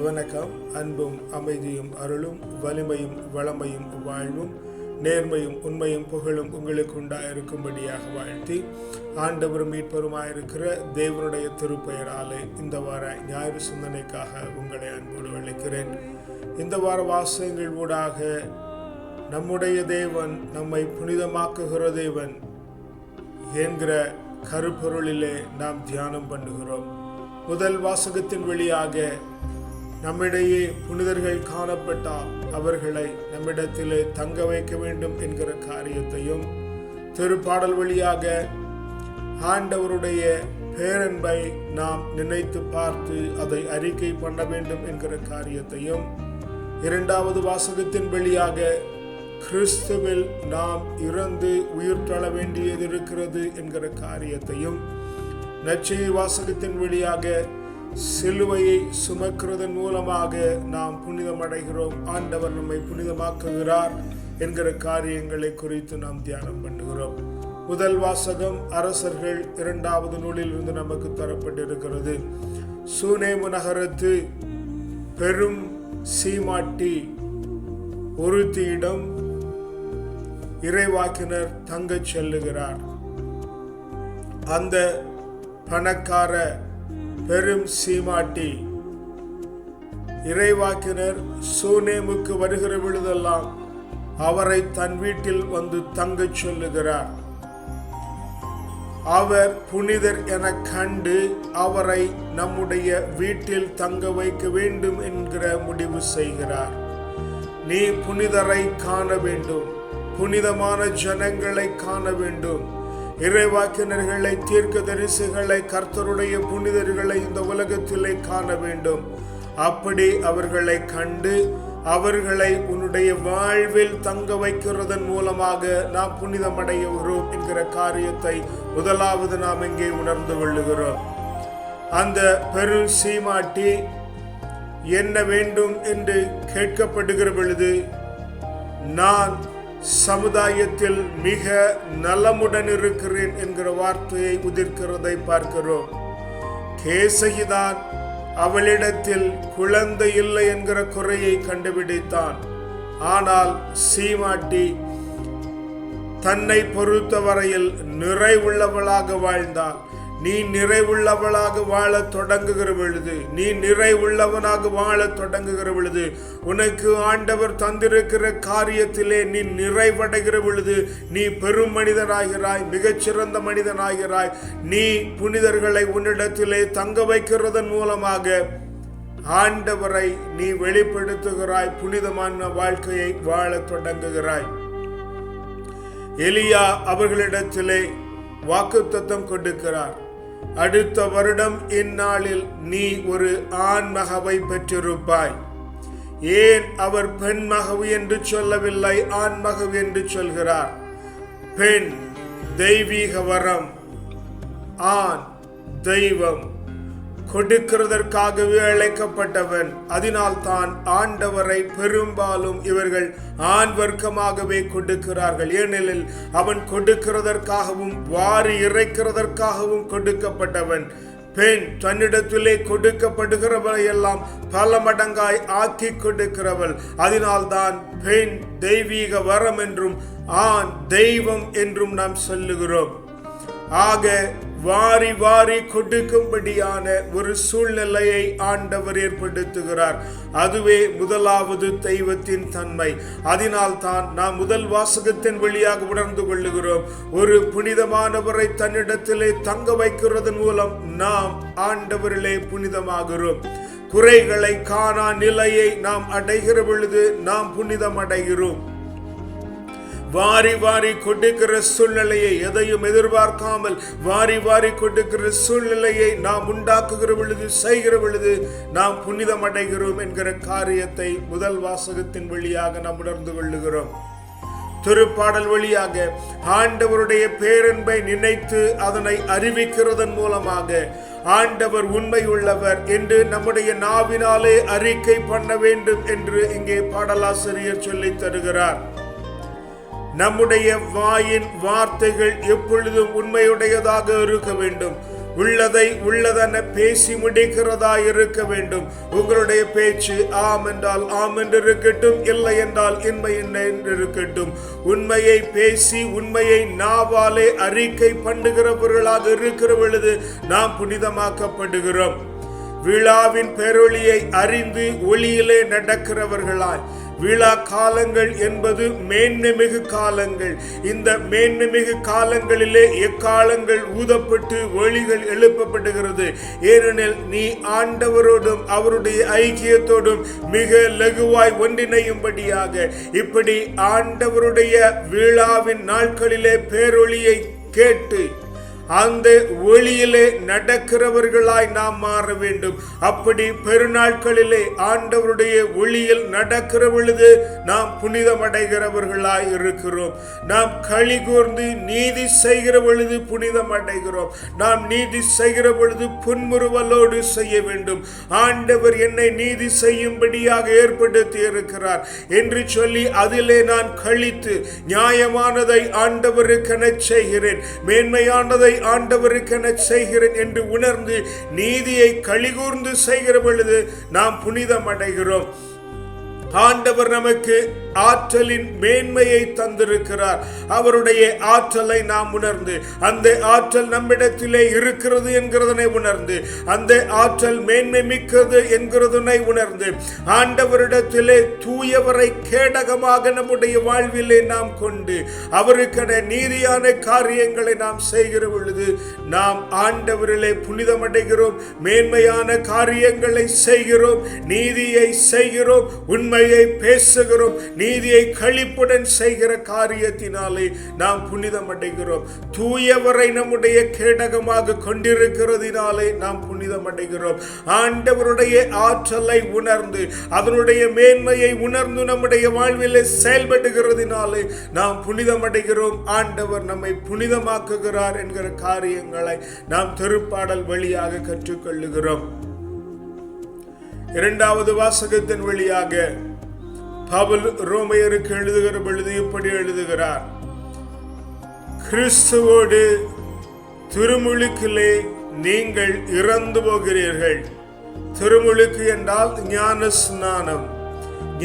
வணக்கம். அன்பும் அமைதியும் அருளும் வலிமையும் வளமையும் வாழ்வும் நேர்மையும் உண்மையும் புகழும் உங்களுக்கு உண்டாயிருக்கும்படியாக வாழ்த்தி ஆண்டவரும் மீட்பருமாயிருக்கிற தேவனுடைய திருப்பெயராலே இந்த வார ஞாயிறு சிந்தனைக்காக உங்களை அன்போடு அழைக்கிறேன். இந்த வார வாசகங்கள் ஊடாக நம்முடைய தேவன் நம்மை புனிதமாக்குகிற தேவன் என்கிற கருப்பொருளிலே நாம் தியானம் பண்ணுகிறோம். முதல் வாசகத்தின் வழியாக நம்மிடையே புனிதர்கள் காணப்பட்டால் அவர்களை நம்மிடத்திலே தங்க வைக்க வேண்டும் என்கிற காரியத்தையும், திருப்பாடல் வழியாக ஆண்டவருடைய பேரன்பை நாம் நினைத்து பார்த்து அதை அறிக்கை பண்ண வேண்டும் என்கிற காரியத்தையும், இரண்டாவது வாசகத்தின் வழியாக கிறிஸ்துவில் நாம் இறந்து உயிர் தள்ள வேண்டியது இருக்கிறது என்கிற காரியத்தையும், நற்செய்தி வாசகத்தின் வழியாக சிலுவையை சுமக்கிறதன் மூலமாக நாம் புனிதம் அடைகிறோம், ஆண்டவர் நம்மை புனிதமாக்குகிறார் என்கிற காரியங்களை குறித்து நாம் தியானம் பண்ணுகிறோம். முதல் வாசகம் அரசர்கள் 2வது நூலில் இருந்து நமக்கு தரப்பட்டிருக்கிறது. சூனேமு நகரத்து பெரும் சீமாட்டி ஒருத்தியிடம் இறைவாக்கினர் தங்கச் செல்லுகிறார். அந்த பணக்கார பெரும் சீமாட்டி இறைவாக்கினர் சூனேமுக்கு வருகிற பொழுதெல்லாம் அவரை தன் வீட்டில் வந்து தங்கச் சொல்லுகிறார். அவர் புனிதர் என கண்டு அவரை நம்முடைய வீட்டில் தங்க வைக்க வேண்டும் என்கிற முடிவு செய்கிறார். நீ புனிதரை காண வேண்டும், புனிதமான ஜனங்களை காண வேண்டும், இறைவாக்கினர்களை, தீர்க்கதரிசிகளை, கர்த்தருடைய புனிதர்களை இந்த உலகத்திலே காண வேண்டும். அப்படி அவர்களை கண்டு அவர்களை உன்னுடைய வாழ்வில் தங்க வைக்கிறதன் மூலமாக நாம் புனிதமடைகிறோம் என்கிற காரியத்தை முதலாவது நாம் இங்கே உணர்ந்து கொள்ளுகிறோம். அந்த பெரும் சீமாட்டி என்ன வேண்டும் என்று கேட்கப்படுகிற பொழுது, நான் சமுதாயத்தில் மிக நலமுடன் இருக்கிறேன் என்கிற வார்த்தையை உதிர்க்கிறதை பார்க்கிறோம். கேசகிதான் அவளிடத்தில் குழந்தை இல்லை என்கிற குறையை கண்டுபிடித்தான். ஆனால் சீமாட்டி தன்னை பொறுத்தவரையில் நிறைவுள்ளவளாக வாழ்ந்தாள். நீ நிறைவுள்ளவளாக வாழ தொடங்குகிற பொழுது, நீ நிறைவுள்ளவனாக வாழ தொடங்குகிற பொழுது, உனக்கு ஆண்டவர் தந்திருக்கிற காரியத்திலே நீ நிறைவடைகிற பொழுது நீ பெரும் மனிதனாகிறாய், மிகச்சிறந்த மனிதனாகிறாய். நீ புனிதர்களை உன்னிடத்திலே தங்க வைக்கிறதன் மூலமாக ஆண்டவரை நீ வெளிப்படுத்துகிறாய், புனிதமான வாழ்க்கையை வாழ தொடங்குகிறாய். எலியா அவர்களிடத்திலே வாக்குத்தத்தம் கொடுக்கிறார். அடுத்த வருடம் இந்நாளில் நீ ஒரு ஆண் மகவை பெற்றிருப்பாய். ஏன் அவர் பெண் மகவு என்று சொல்லவில்லை, ஆண் மகவு என்று சொல்கிறார்? பெண் தெய்வீக வரம், ஆண் தெய்வம் கொடுக்கிறதற்காகவே அழைக்கப்பட்டவன். அதனால் தான் ஆண்டவரை பெரும்பாலும் இவர்கள் ஆண் வர்க்கமாகவே கொடுக்கிறார்கள். ஏனெனில் அவன் கொடுக்கிறதற்காகவும் வாரி இறைக்கிறதற்காகவும் கொடுக்கப்பட்டவன். பெண் தன்னிடத்திலே கொடுக்கப்படுகிறவளை எல்லாம் பல மடங்காய் ஆக்கி கொடுக்கிறவள். அதனால்தான் பெண் தெய்வீக வரம் என்றும் ஆண் தெய்வம் என்றும் நாம் சொல்லுகிறோம். ஆக வாரி வாரி கொடுக்கும்படியான ஒரு சூழ்நிலையை ஆண்டவர் ஏற்படுத்துகிறார். அதுவே முதலாவது தெய்வத்தின் தன்மை. அதனால் தான் நாம் முதல் வாசகத்தின் வழியாக உணர்ந்து கொள்ளுகிறோம். ஒரு புனிதமானவரை தன்னிடத்திலே தங்க வைக்கிறதன் மூலம் நாம் ஆண்டவரிலே புனிதமாகிறோம். குறைகளை காணா நிலையை நாம் அடைகிற பொழுது நாம் புனிதம் அடைகிறோம். வாரி வாரி கொடுக்கிற சூழ்நிலையை, எதையும் எதிர்பார்க்காமல் வாரி வாரி கொடுக்கிற சூழ்நிலையை நாம் உண்டாக்குகிற பொழுது, செய்கிற பொழுது நாம் புனிதம் அடைகிறோம் என்கிற காரியத்தை முதல் வாசகத்தின் வழியாக நாம் உணர்ந்து கொள்ளுகிறோம். திருப்பாடல் வழியாக ஆண்டவருடைய பேரன்பை நினைத்து அதனை அறிவிக்கிறதன் மூலமாக ஆண்டவர் உண்மை உள்ளவர் என்று நம்முடைய நாவினாலே அறிக்கை பண்ண வேண்டும் என்று இங்கே பாடலாசிரியர் சொல்லி தருகிறார். நம்முடைய வாயின் வார்த்தைகள் எப்பொழுதும் உண்மையுடையதாக இருக்க வேண்டும். உள்ளதை உள்ளதென பேசி முடிக்கிறதா இருக்க வேண்டும். உங்களுடைய பேச்சு ஆம் என்றால் ஆம் என்று இருக்கட்டும், இல்லை என்றால் இன்மை என்று இருக்கட்டும். உண்மையை பேசி உண்மையை நாவாலே அறிக்கை பண்ணுகிறவர்களாக இருக்கிற பொழுது நாம் புனிதமாக்கப்படுகிறோம். விழாவின் பேரொளியை அறிந்து ஒளியிலே நடக்கிறவர்களாய். விழா காலங்கள் என்பது மேன்மைமிகு காலங்கள். இந்த மேன்மைமிகு காலங்களிலே எக்காலங்கள் ஊதப்பட்டு ஒளிகள் எழுப்பப்படுகிறது. ஏனெனில் நீ ஆண்டவரோடும் அவருடைய ஐக்கியத்தோடும் மிக லகுவாய் ஒன்றிணையும்படியாக. இப்படி ஆண்டவருடைய விழாவின் நாட்களிலே பேரொளியை கேட்டு அந்த ஒளியிலே நடக்கிறவர்களாய் நாம் மாற வேண்டும். அப்படி பெருநாட்களிலே ஆண்டவருடைய ஒளியில் நடக்கிற பொழுது நாம் புனிதம் அடைகிறவர்களாய் இருக்கிறோம். நாம் களி கூர்ந்து நீதி செய்கிற பொழுது புனிதம் அடைகிறோம். நாம் நீதி செய்கிற பொழுது புன்முறுவலோடு செய்ய வேண்டும். ஆண்டவர் என்னை நீதி செய்யும்படியாக ஏற்படுத்தி இருக்கிறார் என்று சொல்லி அதிலே நான் கழித்து நியாயமானதை ஆண்டவருக்கென செய்கிறேன், மேன்மையானதை ஆண்டவருக்கென செய்கிறேன் என்று உணர்ந்து நீதியை களிகூர்ந்து செய்கிற பொழுது நாம் புனிதம் அடைகிறோம். ஆண்டவர் நமக்கு ஆற்றலின் மேன்மையை தந்திருக்கிறார். அவருடைய ஆற்றலை நாம் உணர்ந்து அந்த ஆற்றல் நம்மிடத்திலே இருக்கிறது என்கிறதனை உணர்ந்து அந்த ஆற்றல் மேன்மை மிக்கது என்கிறதனை உணர்ந்து ஆண்டவரிடத்திலே தூயவரை கேடகமாக நம்முடைய வாழ்விலே நாம் கொண்டு அவருக்கென நீதியான காரியங்களை நாம் செய்கிற பொழுது நாம் ஆண்டவரிலே புனிதம் அடைகிறோம், மேன்மையான காரியங்களை செய்கிறோம், நீதியை செய்கிறோம், உண்மையை பேசுகிறோம். நீதியை களிப்புடன் செய்கிற காரியத்தினாலே நாம் புனிதம் அடைகிறோம். தூயவரை நம்முடைய கேடகமாக கொண்டிருக்கிறதினாலே நாம் புனிதம் அடைகிறோம். ஆண்டவருடைய ஆற்றலை உணர்ந்து அதனுடைய மேன்மையை உணர்ந்து நம்முடைய வாழ்விலே செயல்படுகிறதினாலே நாம் புனிதம் அடைகிறோம். ஆண்டவர் நம்மை புனிதமாக்குகிறார் என்கிற காரியங்களை நாம் திருப்பாடல் வழியாக கற்றுக்கொள்ளுகிறோம். இரண்டாவது வாசகத்தின் வழியாக பவுல் ரோமையருக்கு எழுதுகிற பொழுது இப்படி எழுதுகிறார்: கிறிஸ்துவோடு திருமுழுக்கிலே நீங்கள் இறந்து போகிறீர்கள். திருமுழுக்கு என்றால் ஞான ஸ்நானம்.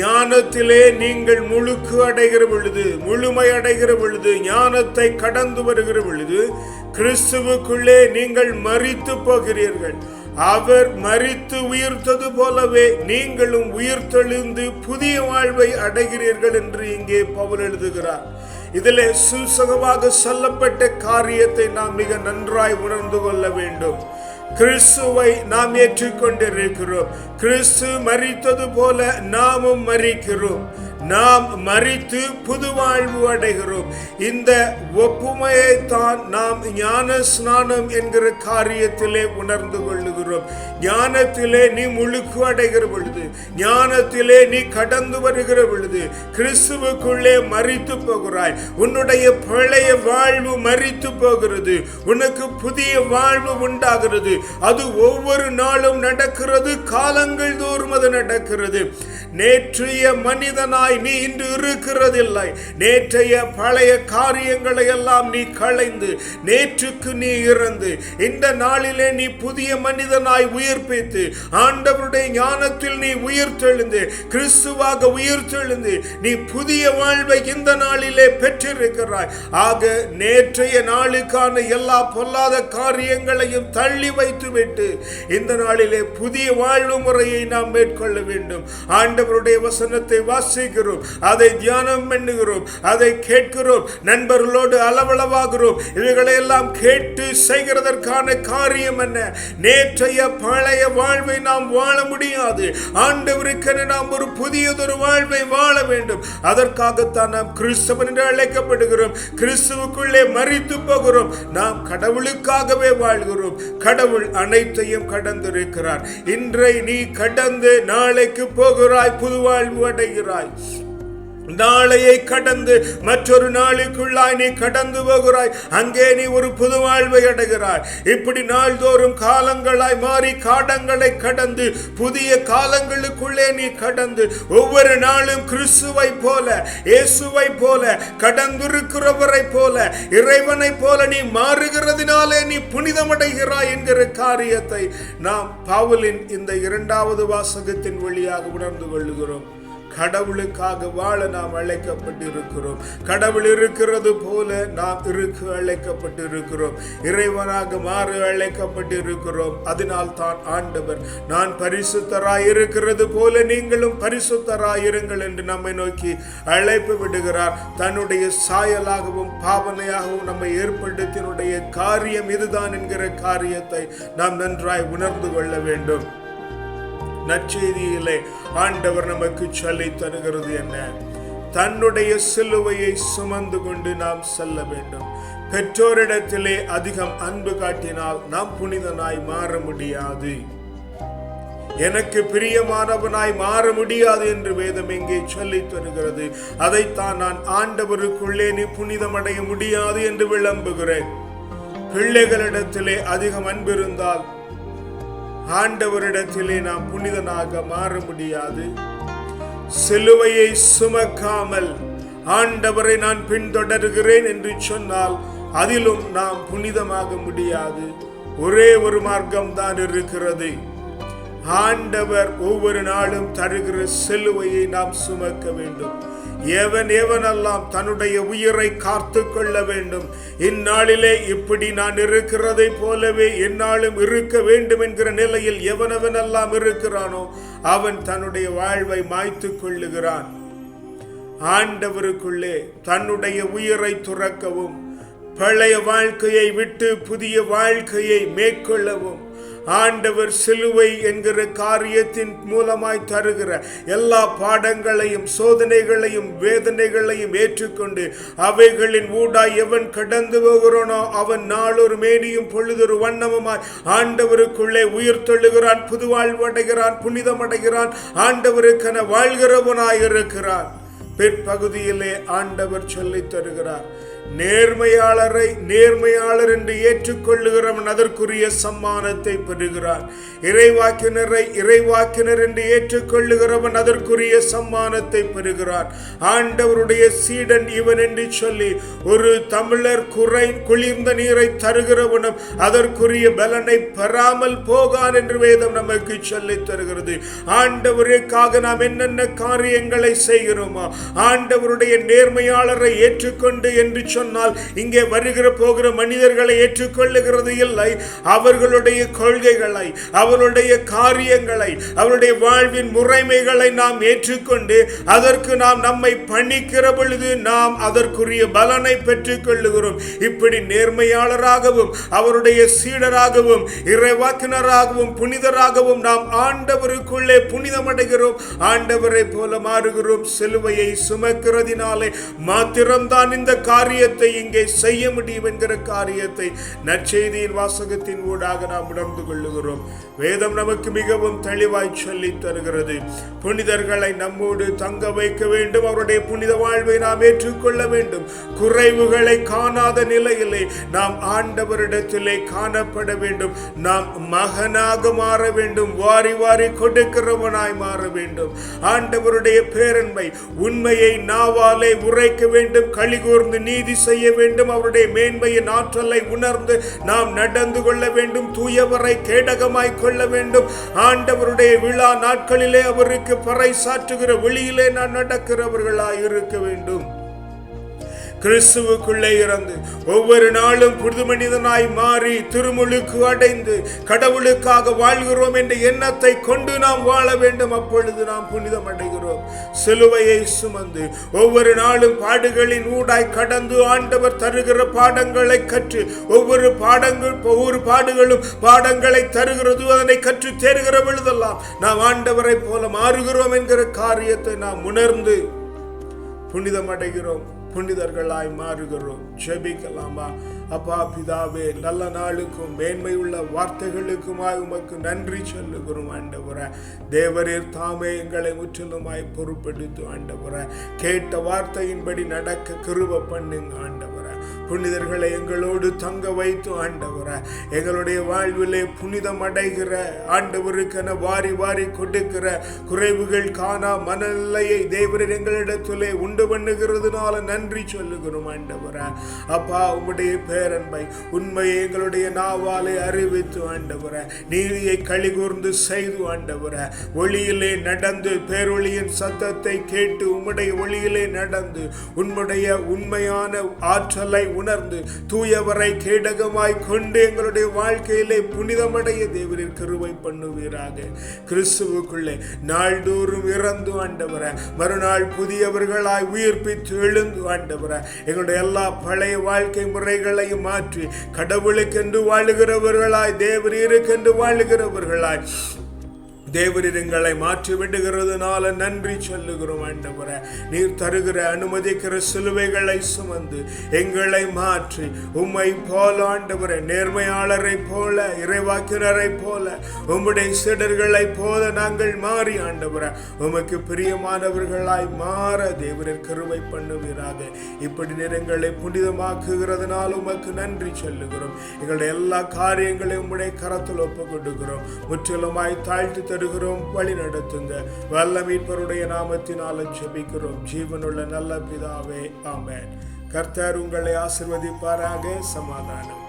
ஞானத்திலே நீங்கள் முழுக்கு அடைகிற பொழுது, முழுமை அடைகிற பொழுது, ஞானத்தை கடந்து வருகிற பொழுது கிறிஸ்துவுக்குள்ளே நீங்கள் மரித்து போகிறீர்கள். அவர் மரித்து உயிர்த்தது போலவே நீங்களும் உயிர்த்தெழுந்து புதிய வாழ்வை அடைகிறீர்கள் என்று இங்கே பவுல் எழுதுகிறார். இதிலே சூசகமாக சொல்லப்பட்ட காரியத்தை நாம் மிக நன்றாய் உணர்ந்து கொள்ள வேண்டும். கிறிஸ்துவை நாம் ஏற்றுக்கொண்டிருக்கிறோம். கிறிஸ்து மரித்தது போல நாமும் மரிக்கிறோம். நாம் மரித்து புது வாழ்வு அடைகிறோம். இந்த ஒப்புமையை தான் நாம் ஞான ஸ்நானம் என்கிற காரியத்திலே உணர்ந்து கொள்ளுகிறோம். ஞானத்திலே நீ முழுக்கு அடைகிற பொழுது, ஞானத்திலே நீ கடந்து வருகிற பொழுது கிறிஸ்துவுக்குள்ளே மரித்து போகிறாய். உன்னுடைய பழைய வாழ்வு மரித்து போகிறது, உனக்கு புதிய வாழ்வு உண்டாகிறது. அது ஒவ்வொரு நாளும் நடக்கிறது, காலங்கள் தோறும் அது நடக்கிறது. நேற்றைய மனிதனாய் நீ இன்று இருக்கிறதில்லை. நேற்றைய பழைய காரியங்களை எல்லாம் நீ களைந்து நேற்றுக்கு நீ இறந்து இந்த நாளிலே நீ புதிய மனிதனாய் உயிர்ப்பித்து ஆண்டவருடைய ஞானத்தில் நீ உயிர்த்தெழுந்து கிறிஸ்துவாக உயிர்த்தெழுந்து நீ புதிய வாழ்வை இந்த நாளிலே பெற்றிருக்கிறாய். ஆக நேற்றைய நாளுக்கான எல்லா பொல்லாத காரியங்களையும் தள்ளி வைத்துவிட்டு இந்த நாளிலே புதிய வாழ்வு முறையை நாம் மேற்கொள்ள வேண்டும். ஆண்டவருடைய வசனத்தை வாசிக்கிறோம், அதை தியானம் பண்ணுகிறோம், அதை கேட்கிறோம், நண்பர்களோடு அளவளவாகிறோம். இவைகளை எல்லாம் கேட்டு செய்கிறதற்கான காரியம் என்ன? நேற்றைய பழைய வாழ்வை நாம் வாழ முடியாது. ஆண்டவருக்கென நாம் ஒரு புதியதொரு வாழ்வை வாழ வேண்டும். அதற்காகத்தான் நாம் கிறிஸ்தவன் என்று அழைக்கப்படுகிறோம். கிறிஸ்துவுக்குள்ளே மரித்து போகிறோம். நாம் கடவுளுக்காகவே வாழ்கிறோம். கடவுள் அனைத்தையும் கடந்திருக்கிறார். இன்றை நீ கடந்து நாளைக்கு போகிறாய், புது வாழ்வு அடைகிறாய். நாளையை கடந்து மற்றொரு நாளுக்குள்ளாய் நீ கடந்து போகிறாய். அங்கே நீ ஒரு புது வாழ்வை அடைகிறாய். இப்படி நாள்தோறும் காலங்களாய் மாறி காலங்களை கடந்து புதிய காலங்களுக்குள்ளே நீ கடந்து ஒவ்வொரு நாளும் கிறிஸ்துவை போல, இயேசுவை போல, கடந்திருக்கிறவரை போல, இறைவனை போல நீ மாறுகிறதினாலே நீ புனிதமடைகிறாய் என்கிற காரியத்தை நாம் பவுலின் இந்த 2வது வாசகத்தின் வழியாக உணர்ந்து கொள்ளுகிறோம். கடவுளுக்காக வாழ நாம் அழைக்கப்பட்டிருக்கிறோம். கடவுள் இருக்கிறது போல நாம் இருக்க அழைக்கப்பட்டிருக்கிறோம். இறைவனாக மாற அழைக்கப்பட்டிருக்கிறோம். அதனால் தான் ஆண்டவர் நான் பரிசுத்தராய் இருக்கிறது போல நீங்களும் பரிசுத்தராயிருங்கள் என்று நம்மை நோக்கி அழைப்பு விடுகிறார். தன்னுடைய சாயலாகவும் பாவனையாகவும் நம்மை ஏற்படுத்தினுடைய காரியம் இதுதான் என்கிற காரியத்தை நாம் நன்றாய் உணர்ந்து கொள்ள வேண்டும். நற்செய்தியிலே ஆண்டவர் நமக்கு சொல்லி தருகிறது என்ன? தன்னுடைய சிலுவையை சுமந்து கொண்டு நாம் செல்ல வேண்டும். பெற்றோரிடத்திலே அதிகம் அன்பு காட்டினால் நாம் புனிதனாய் மாற முடியாது. எனக்கு பிரியமானவனாய் மாற முடியாது என்று வேதம் எங்கே சொல்லி தருகிறது. அதைத்தான் நான் ஆண்டவருக்குள்ளே நீ புனிதமடைய முடியாது என்று விளம்புகிறேன். பிள்ளைகளிடத்திலே அதிகம் அன்பு இருந்தால் ஆண்டவரிடத்திலே நாம் புனிதனாக மாற முடியாது. சிலுவையை சுமக்காமல் ஆண்டவரை நான் பின்தொடர்கிறேன் என்று சொன்னால் அதிலும் நாம் புனிதமாக முடியாது. ஒரே ஒரு மார்க்கம் தான் இருக்கிறது. ஆண்டவர் ஒவ்வொரு நாளும் தருகிற சிலுவையை நாம் சுமக்க வேண்டும். எவனெல்லாம் தன்னுடைய உயிரை காத்து கொள்ள வேண்டும். இந்நாளிலே இப்படி நான் இருக்கிறதை போலவே எந்நாளும் இருக்க வேண்டும் என்கிற நிலையில் எவனெல்லாம் இருக்கிறானோ அவன் தன்னுடைய வாழ்வை மாய்த்து கொள்ளுகிறான். ஆண்டவருக்குள்ளே தன்னுடைய உயிரை துறக்கவும், பழைய வாழ்க்கையை விட்டு புதிய வாழ்க்கையை மேற்கொள்ளவும் ஆண்டவர் சிலுவை என்கிற காரியத்தின் மூலமாய் தருகிற எல்லா பாடங்களையும், சோதனைகளையும், வேதனைகளையும் ஏற்றுக்கொண்டு அவைகளின் ஊடாய் எவன் கடந்து போகிறானோ அவன் நாளொரு மேனியும் பொழுதொரு வண்ணமுமாய் ஆண்டவருக்குள்ளே உயிர் தொழுகிறான், புது வாழ்வடைகிறான், புனிதமடைகிறான், ஆண்டவருக்கென வாழ்கிறவனாய் இருக்கிறான். பிற்பகுதியிலே ஆண்டவர் சொல்லித் தருகிறார், நேர்மையாளரை நேர்மையாளர் என்று ஏற்றுக்கொள்ளுகிறவன் அதற்குரிய சம்மானத்தை பெறுகிறான். இறைவாக்கினரை இறைவாக்கினர் என்று ஏற்றுக்கொள்ளுகிறவன் அதற்குரிய சம்மானத்தை பெறுகிறான். ஆண்டவருடைய சீடன் இவன் என்று சொல்லி ஒரு தமிழர் குளிர்ந்த நீரை தருகிறவனும் அதற்குரிய பலனை பெறாமல் போகான் என்று வேதம் நமக்கு சொல்லித் தருகிறது. ஆண்டவருக்காக நாம் என்னென்ன காரியங்களை செய்கிறோமோ, ஆண்டவருடைய நேர்மையாளரை ஏற்றுக்கொண்டு என்று சொன்னால் இங்கே வருகிற போகிற மனிதர்களை ஏற்றுக்கொள்ளுகிறது இல்லை. அவர்களுடைய கொள்கைகளை, அவருடைய காரியங்களை, அவருடைய வாழ்வின் முறைமைகளை நாம் ஏற்றுக்கொண்டு அதற்கு நாம் நம்மை பணிக்கிற பொழுது நாம் அதற்குரிய பலனை பெற்றுக் கொள்ளுகிறோம். இப்படி நேர்மையாளராகவும் அவருடைய சீடராகவும் இறைவாக்கினராகவும் புனிதராகவும் நாம் ஆண்டவருக்குள்ளே புனிதமடைகிறோம். ஆண்டவரை போல மாறுகிறோம். சிலுவையை சுமக்கிறதினாலே மாத்திரம்தான் இந்த காரியத்தை இங்கே செய்ய முடியும் என்கிற காரியத்தை நற்செய்தியின் வாசகத்தின் ஊடாக நாம் உணர்ந்து கொள்ளுகிறோம். வேதம் நமக்கு மிகவும் தெளிவாய் சொல்லி தருகிறது. புனிதர்களை நம்மோடு தங்க வைக்க வேண்டும். அவருடைய புனித வாழ்வை நாம் ஏற்றுக்கொள்ள வேண்டும். குறைவுகளை காணாத நிலையிலே நாம் ஆண்டவரிடத்திலே காணப்பட வேண்டும். நாம் மகனாக மாற வேண்டும். வாரி வாரி கொடுக்கிறவனாய் மாற வேண்டும். ஆண்டவருடைய பேரன்பை, உண்மையை நாவாலே உரைக்க வேண்டும். களிகூர்ந்து நீதி செய்ய வேண்டும். அவருடைய மேன்மையின் ஆற்றலை உணர்ந்து நாம் நடந்து கொள்ள வேண்டும். தூயவரை கேடகமாய் கொள்ள வேண்டும். ஆண்டவருடைய விழா நாட்களிலே அவருக்கு பறைசாற்றுகிற வெளியிலே நான் நடக்கிறவர்களாய் இருக்க வேண்டும். கிறிஸ்துவுக்குள்ளே இருந்து ஒவ்வொரு நாளும் புது மனிதனாய் மாறி திருமுழுக்கு அடைந்து கடவுளுக்காக வாழ்கிறோம் என்ற எண்ணத்தை கொண்டு நாம் வாழ வேண்டும். அப்பொழுது நாம் புனிதம் அடைகிறோம். சிலுவையை சுமந்து ஒவ்வொரு நாளும் பாடுகளின் ஊடாய் கடந்து ஆண்டவர் தருகிற பாடங்களை கற்று ஒவ்வொரு பாடுகளும் பாடங்களை தருகிறது. அதனை கற்று தேறுகிற பொழுதெல்லாம் நாம் ஆண்டவரை போல மாறுகிறோம் என்கிற காரியத்தை நாம் உணர்ந்து புனிதம் அடைகிறோம். புனிதர்களாய் மாறுகிறோம். ஜெபிக்கலாமா? அப்பா பிதாவே, நல்ல நாளுக்கும் மேன்மையுள்ள வார்த்தைகளுக்குமாய் உமக்கு நன்றி சொல்லுகிறோம் ஆண்டவரே. தேவரீர் தாமே எங்களை முற்றிலுமாய் பொறுப்பெடுத்து ஆண்டவரே, கேட்ட வார்த்தையின்படி நடக்க கிருபை பண்ணுங்க ஆண்டவரே. புனிதர்களை எங்களோடு தங்க வைத்து ஆண்டவரே, எங்களுடைய வாழ்விலே புனிதம் அடைகிற ஆண்டவருக்கென வாரி வாரி கொடுக்கிற குறைவுகள் காணா மனநிலையை தேவரீர் எங்களிடத்திலே உண்டு பண்ணுகிறதுனால நன்றி சொல்லுகிறோம் ஆண்டவரே. அப்பா, உம்முடைய பேரன்பை உண்மையை எங்களுடைய நாவாலே அறிவித்து ஆண்டவரே, நீதியை கலிகூர்ந்து செய்து ஆண்டவரே, ஒளியிலே நடந்து பேரொளியின் சத்தத்தை கேட்டு உம்முடைய ஒளியிலே நடந்து உம்முடைய உண்மையான ஆற்றலை உணர்ந்து தூயவரை கேடகமாய் கொண்டு எங்களுடைய வாழ்க்கையிலே புனிதமடைய தேவரீர் கிருபை பண்ணுவீராக. கிறிஸ்துவுக்குள்ளே நாள்தோறும் இறந்து ஆண்டவரே, மறுநாள் புதியவர்களாய் உயிர்ப்பித்து எழுந்து ஆண்டவரே, எங்களுடைய எல்லா பழைய வாழ்க்கை முறைகளையும் மாற்றி கடவுளுக்கென்று வாழுகிறவர்களாய், தேவரீருக்கென்று வாழுகிறவர்களாய் தேவரீர் எங்களை மாற்றி விடுகிறதுனால நன்றி சொல்லுகிறோம் ஆண்டவரே. நீர் தருகிற அனுமதிக்கிற சிலுவைகளை சுமந்து எங்களை மாற்றி உம்மை போல ஆண்டவரே, நேர்மையாளரை போல, இறைவாக்கினரை போல, உம்முடைய சீடர்களை போல நாங்கள் மாறி ஆண்டவரே, உமக்கு பிரியமானவர்களாய் மாற தேவரீர் கிருபை பண்ணுவீராக. இப்படி எங்களை புனிதமாக்குகிறதுனால உமக்கு நன்றி சொல்லுகிறோம். எங்களுடைய எல்லா காரியங்களையும் உம்முடைய கரத்தில் ஒப்பு கொடுக்கிறோம். முற்றிலுமாய் தாழ்த்தி வழி நடத்துங்க. வல்ல மீட்பருடைய நாமத்தினால ஜெபிக்கிறோம் ஜீவனுள்ள நல்ல பிதாவே, ஆமென். கர்த்தர் உங்களை ஆசீர்வதிப்பாராக. சமாதானம்.